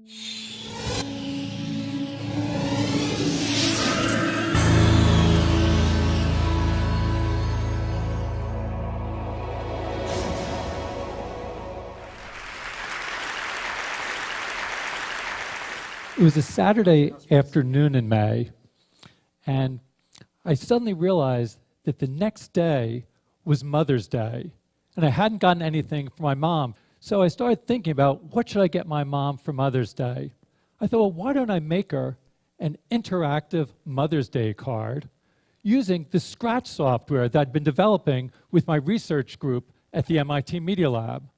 It was a Saturday afternoon in May, and I suddenly realized that the next day was Mother's Day, and I hadn't gotten anything for my mom. So I started thinking about, what should I get my mom for Mother's Day? I thought, well, why don't I make her an interactive Mother's Day card using the Scratch software that I'd been developing with my research group at the MIT Media Lab.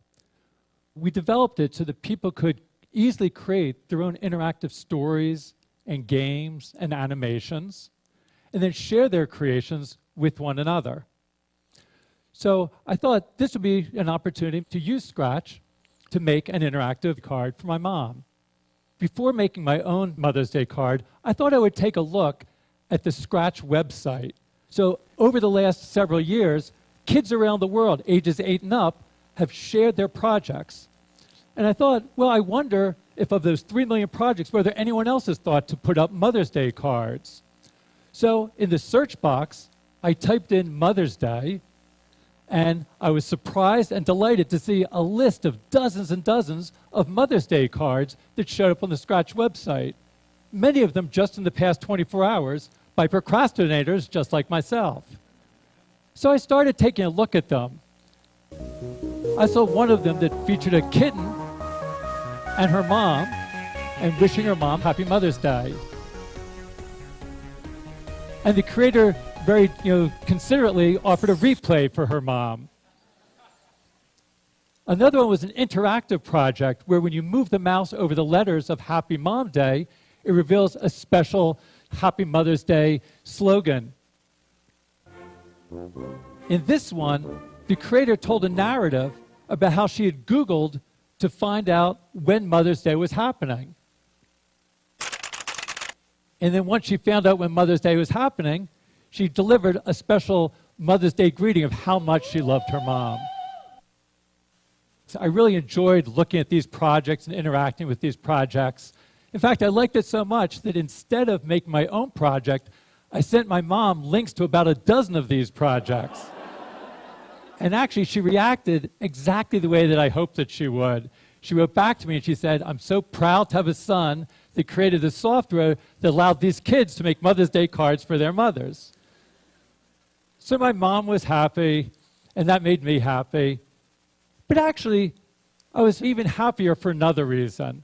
We developed it so that people could easily create their own interactive stories and games and animations, and then share their creations with one another. So I thought this would be an opportunity to use Scratch to make an interactive card for my mom. Before making my own Mother's Day card, I thought I would take a look at the Scratch website. So over the last several years, kids around the world, ages 8 and up, have shared their projects. And I thought, well, I wonder if of those 3 million projects, whether anyone else has thought to put up Mother's Day cards. So in the search box, I typed in Mother's Day, and I was surprised and delighted to see a list of dozens and dozens of Mother's Day cards that showed up on the Scratch website, many of them just in the past 24 hours by procrastinators just like myself. So I started taking a look at them. I saw one of them that featured a kitten and her mom, and wishing her mom Happy Mother's Day. And the creator very considerately offered a replay for her mom. Another one was an interactive project where when you move the mouse over the letters of Happy Mom Day, it reveals a special Happy Mother's Day slogan. In this one, the creator told a narrative about how she had Googled to find out when Mother's Day was happening. And then once she found out when Mother's Day was happening, she delivered a special Mother's Day greeting of how much she loved her mom. So I really enjoyed looking at these projects and interacting with these projects. In fact, I liked it so much that instead of making my own project, I sent my mom links to about a dozen of these projects. And actually, she reacted exactly the way that I hoped that she would. She wrote back to me and she said, "I'm so proud to have a son that created the software that allowed these kids to make Mother's Day cards for their mothers." So my mom was happy, and that made me happy. But actually, I was even happier for another reason.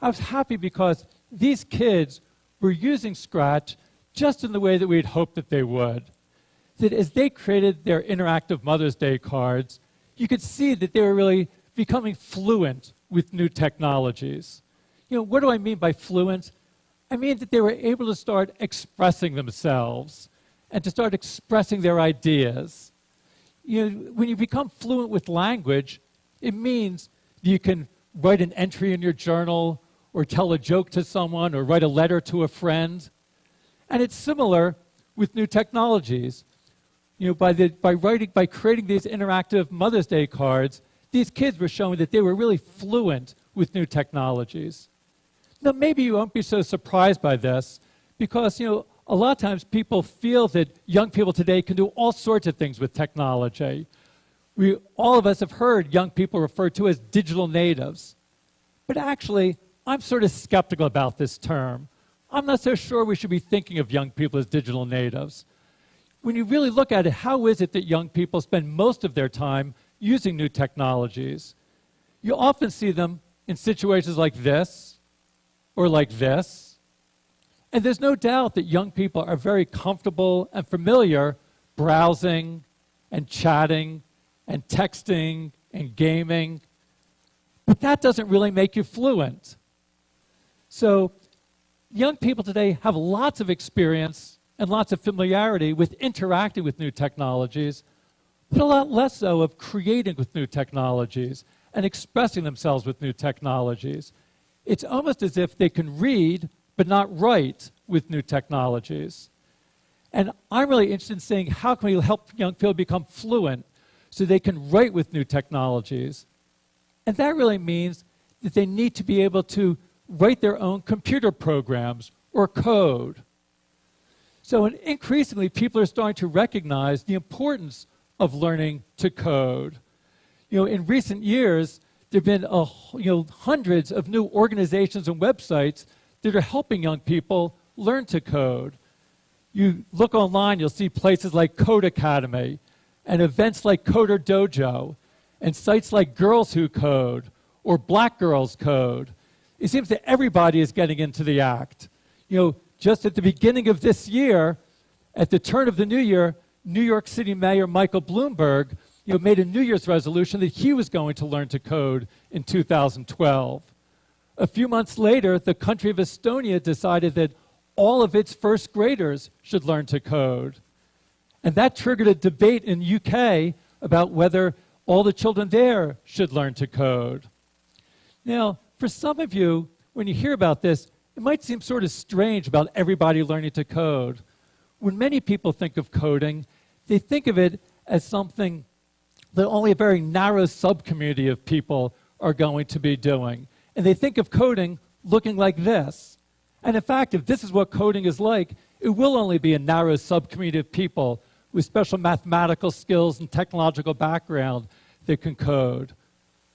I was happy because these kids were using Scratch just in the way that we had hoped that they would. That as they created their interactive Mother's Day cards, you could see that they were really becoming fluent with new technologies. What do I mean by fluent? I mean that they were able to start expressing themselves and to start expressing their ideas. When you become fluent with language, it means you can write an entry in your journal or tell a joke to someone or write a letter to a friend. And it's similar with new technologies. By creating these interactive Mother's Day cards, these kids were showing that they were really fluent with new technologies. Now, maybe you won't be so surprised by this because, a lot of times people feel that young people today can do all sorts of things with technology. All of us have heard young people referred to as digital natives. But actually, I'm sort of skeptical about this term. I'm not so sure we should be thinking of young people as digital natives. When you really look at it, how is it that young people spend most of their time using new technologies? You often see them in situations like this or like this. And there's no doubt that young people are very comfortable and familiar browsing and chatting and texting and gaming. But that doesn't really make you fluent. So young people today have lots of experience and lots of familiarity with interacting with new technologies, but a lot less so of creating with new technologies and expressing themselves with new technologies. It's almost as if they can read but not write with new technologies. And I'm really interested in seeing how can we help young people become fluent so they can write with new technologies. And that really means that they need to be able to write their own computer programs or code. So increasingly, people are starting to recognize the importance of learning to code. In recent years, there have been hundreds of new organizations and websites that are helping young people learn to code. You look online, you'll see places like Code Academy and events like Coder Dojo and sites like Girls Who Code or Black Girls Code. It seems that everybody is getting into the act. Just at the beginning of this year, at the turn of the new year, New York City Mayor Michael Bloomberg made a New Year's resolution that he was going to learn to code in 2012. A few months later, the country of Estonia decided that all of its first graders should learn to code. And that triggered a debate in UK about whether all the children there should learn to code. Now, for some of you, when you hear about this, it might seem sort of strange about everybody learning to code. When many people think of coding, they think of it as something that only a very narrow subcommunity of people are going to be doing. And they think of coding looking like this. And in fact, if this is what coding is like, it will only be a narrow subcommunity of people with special mathematical skills and technological background that can code.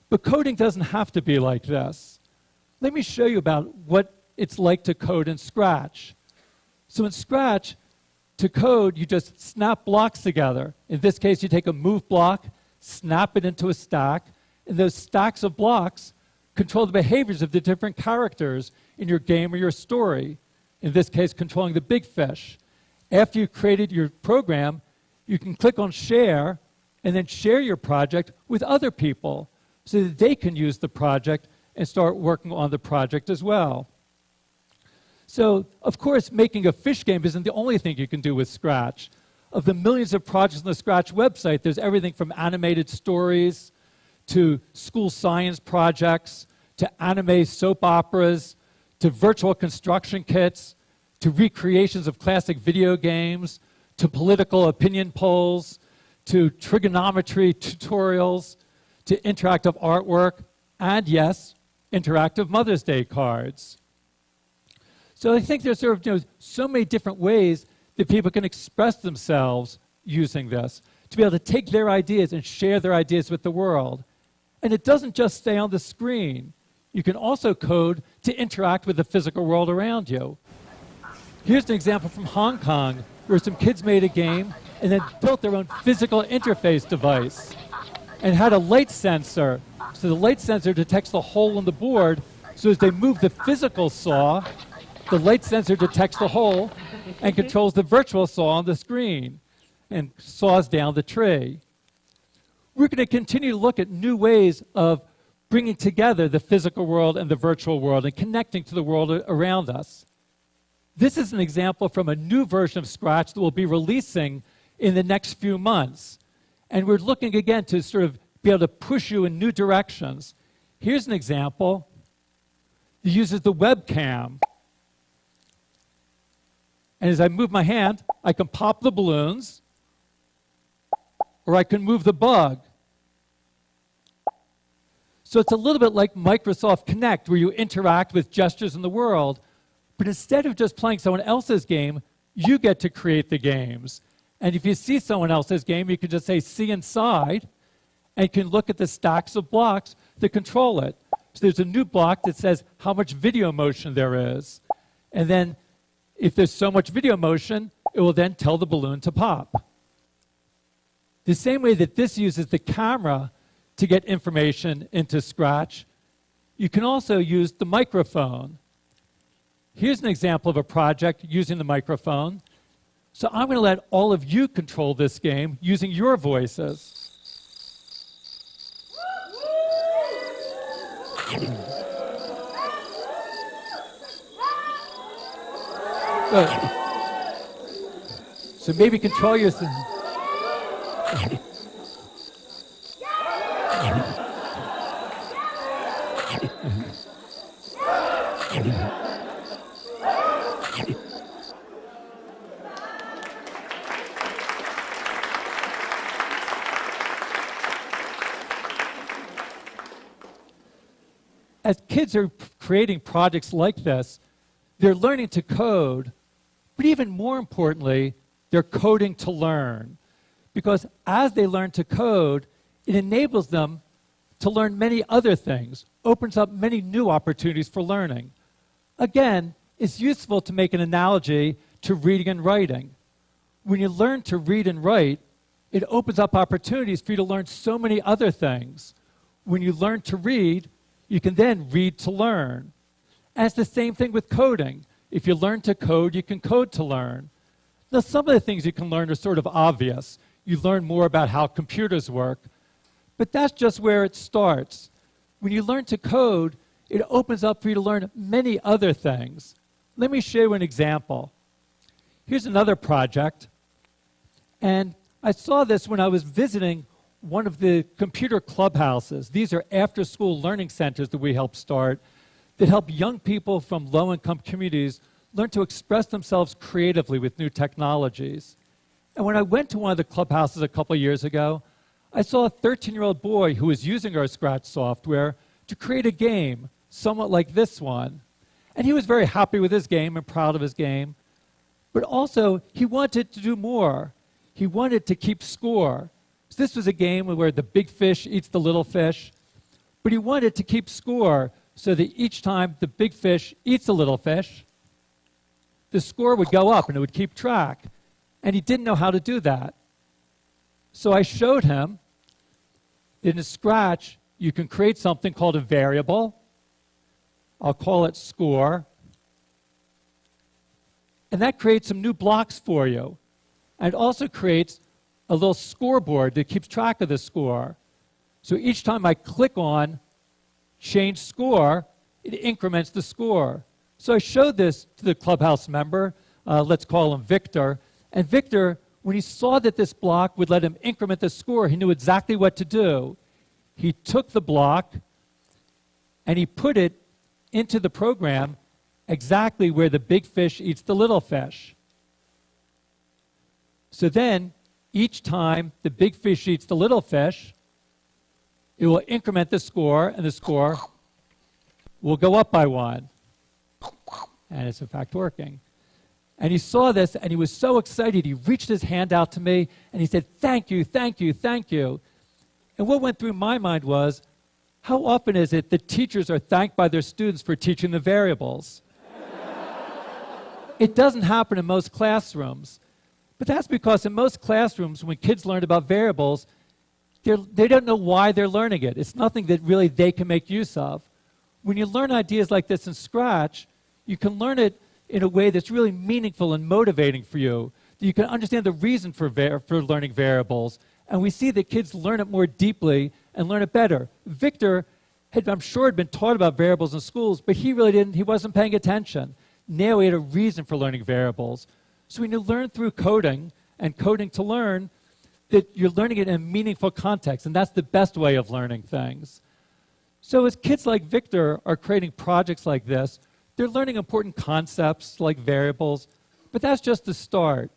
But coding doesn't have to be like this. Let me show you about what it's like to code in Scratch. So in Scratch, to code, you just snap blocks together. In this case, you take a move block, snap it into a stack, and those stacks of blocks control the behaviors of the different characters in your game or your story. In this case, controlling the big fish. After you've created your program, you can click on Share and then share your project with other people so that they can use the project and start working on the project as well. So, of course, making a fish game isn't the only thing you can do with Scratch. Of the millions of projects on the Scratch website, there's everything from animated stories to school science projects to anime soap operas to virtual construction kits to recreations of classic video games to political opinion polls to trigonometry tutorials to interactive artwork and, yes, interactive Mother's Day cards. So I think there's so many different ways that people can express themselves using this, to be able to take their ideas and share their ideas with the world. And it doesn't just stay on the screen. You can also code to interact with the physical world around you. Here's an example from Hong Kong, where some kids made a game and then built their own physical interface device and had a light sensor. So the light sensor detects the hole in the board, so as they move the physical saw, the light sensor detects the hole and controls the virtual saw on the screen and saws down the tree. We're going to continue to look at new ways of bringing together the physical world and the virtual world and connecting to the world around us. This is an example from a new version of Scratch that we'll be releasing in the next few months. And we're looking again to sort of be able to push you in new directions. Here's an example that uses the webcam. And as I move my hand, I can pop the balloons, or I can move the bug. So it's a little bit like Microsoft Connect, where you interact with gestures in the world, but instead of just playing someone else's game, you get to create the games. And if you see someone else's game, you can just say, see inside, and you can look at the stacks of blocks to control it. So there's a new block that says how much video motion there is. And then if there's so much video motion, it will then tell the balloon to pop. The same way that this uses the camera to get information into Scratch, you can also use the microphone. Here's an example of a project using the microphone. So I'm going to let all of you control this game using your voices. So maybe control your... As kids are creating projects like this, they're learning to code, but even more importantly, they're coding to learn. Because as they learn to code, it enables them to learn many other things, opens up many new opportunities for learning. Again, it's useful to make an analogy to reading and writing. When you learn to read and write, it opens up opportunities for you to learn so many other things. When you learn to read, you can then read to learn. And it's the same thing with coding. If you learn to code, you can code to learn. Now, some of the things you can learn are sort of obvious. You learn more about how computers work, but that's just where it starts. When you learn to code, it opens up for you to learn many other things. Let me show you an example. Here's another project, and I saw this when I was visiting one of the computer clubhouses. These are after-school learning centers that we help start that help young people from low-income communities learn to express themselves creatively with new technologies. And when I went to one of the clubhouses a couple of years ago, I saw a 13-year-old boy who was using our Scratch software to create a game, somewhat like this one. And he was very happy with his game and proud of his game. But also, he wanted to do more. He wanted to keep score. So this was a game where the big fish eats the little fish. But he wanted to keep score so that each time the big fish eats a little fish, the score would go up and it would keep track. And he didn't know how to do that. So I showed him that in Scratch, you can create something called a variable. I'll call it score. And that creates some new blocks for you. And it also creates a little scoreboard that keeps track of the score. So each time I click on change score, it increments the score. So I showed this to the clubhouse member. Let's call him Victor. And Victor, when he saw that this block would let him increment the score, he knew exactly what to do. He took the block and he put it into the program exactly where the big fish eats the little fish. So then, each time the big fish eats the little fish, it will increment the score, and the score will go up by 1. And it's in fact working. And he saw this, and he was so excited, he reached his hand out to me, and he said, "Thank you, thank you, thank you." And what went through my mind was, how often is it that teachers are thanked by their students for teaching the variables? It doesn't happen in most classrooms. But that's because in most classrooms, when kids learn about variables, they don't know why they're learning it. It's nothing that really they can make use of. When you learn ideas like this in Scratch, you can learn it in a way that's really meaningful and motivating for you. You can understand the reason for learning variables. And we see that kids learn it more deeply and learn it better. Victor had, I'm sure, had been taught about variables in schools, but he really didn't, he wasn't paying attention. Now he had a reason for learning variables. So when you learn through coding and coding to learn, that you're learning it in a meaningful context, and that's the best way of learning things. So as kids like Victor are creating projects like this, they're learning important concepts like variables, but that's just the start.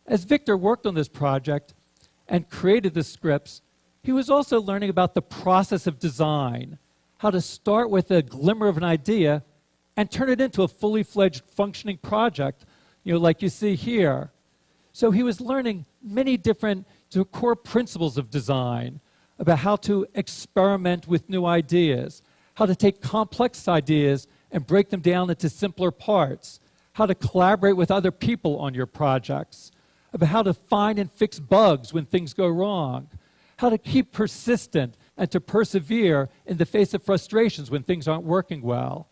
As Victor worked on this project and created the scripts, he was also learning about the process of design, how to start with a glimmer of an idea and turn it into a fully fledged functioning project, like you see here. So he was learning many different core principles of design, about how to experiment with new ideas, how to take complex ideas and break them down into simpler parts, how to collaborate with other people on your projects, about how to find and fix bugs when things go wrong, how to keep persistent and to persevere in the face of frustrations when things aren't working well.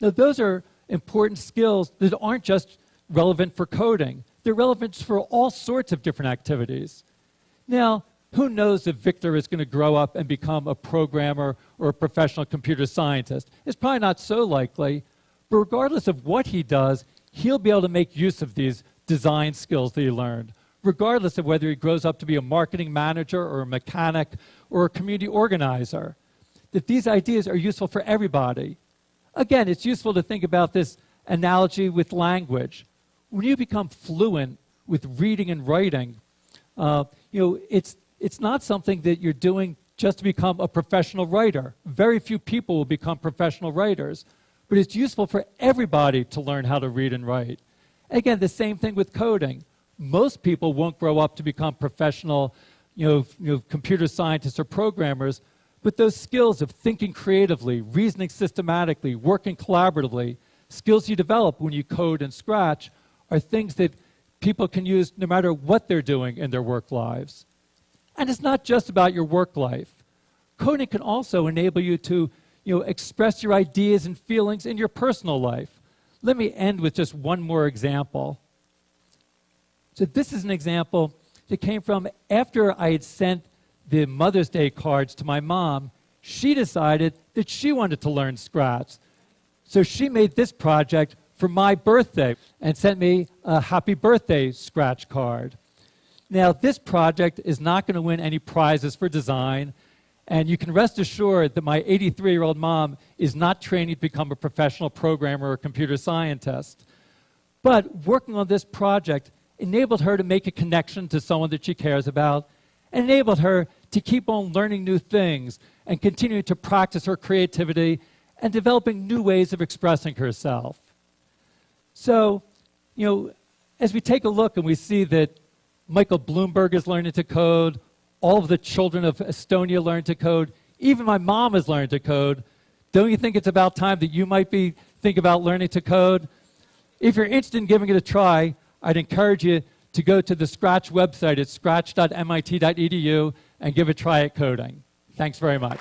Now, those are important skills that aren't just relevant for coding. They're relevant for all sorts of different activities. Now, who knows if Victor is going to grow up and become a programmer or a professional computer scientist? It's probably not so likely, but regardless of what he does, he'll be able to make use of these design skills that he learned, regardless of whether he grows up to be a marketing manager or a mechanic or a community organizer. That these ideas are useful for everybody. Again, it's useful to think about this analogy with language. When you become fluent with reading and writing, it's not something that you're doing just to become a professional writer. Very few people will become professional writers, but it's useful for everybody to learn how to read and write. Again, the same thing with coding. Most people won't grow up to become professional, computer scientists or programmers, but those skills of thinking creatively, reasoning systematically, working collaboratively, skills you develop when you code in Scratch are things that people can use no matter what they're doing in their work lives. And it's not just about your work life. Coding can also enable you to express your ideas and feelings in your personal life. Let me end with just one more example. So this is an example that came from after I had sent the Mother's Day cards to my mom. She decided that she wanted to learn Scratch. So she made this project for my birthday and sent me a happy birthday Scratch card. Now, this project is not going to win any prizes for design, and you can rest assured that my 83-year-old mom is not training to become a professional programmer or computer scientist. But working on this project enabled her to make a connection to someone that she cares about, and enabled her to keep on learning new things and continuing to practice her creativity and developing new ways of expressing herself. So, as we take a look and we see that Michael Bloomberg is learning to code, all of the children of Estonia learn to code, even my mom has learned to code, don't you think it's about time that you might think about learning to code? If you're interested in giving it a try, I'd encourage you to go to the Scratch website at scratch.mit.edu and give a try at coding. Thanks very much.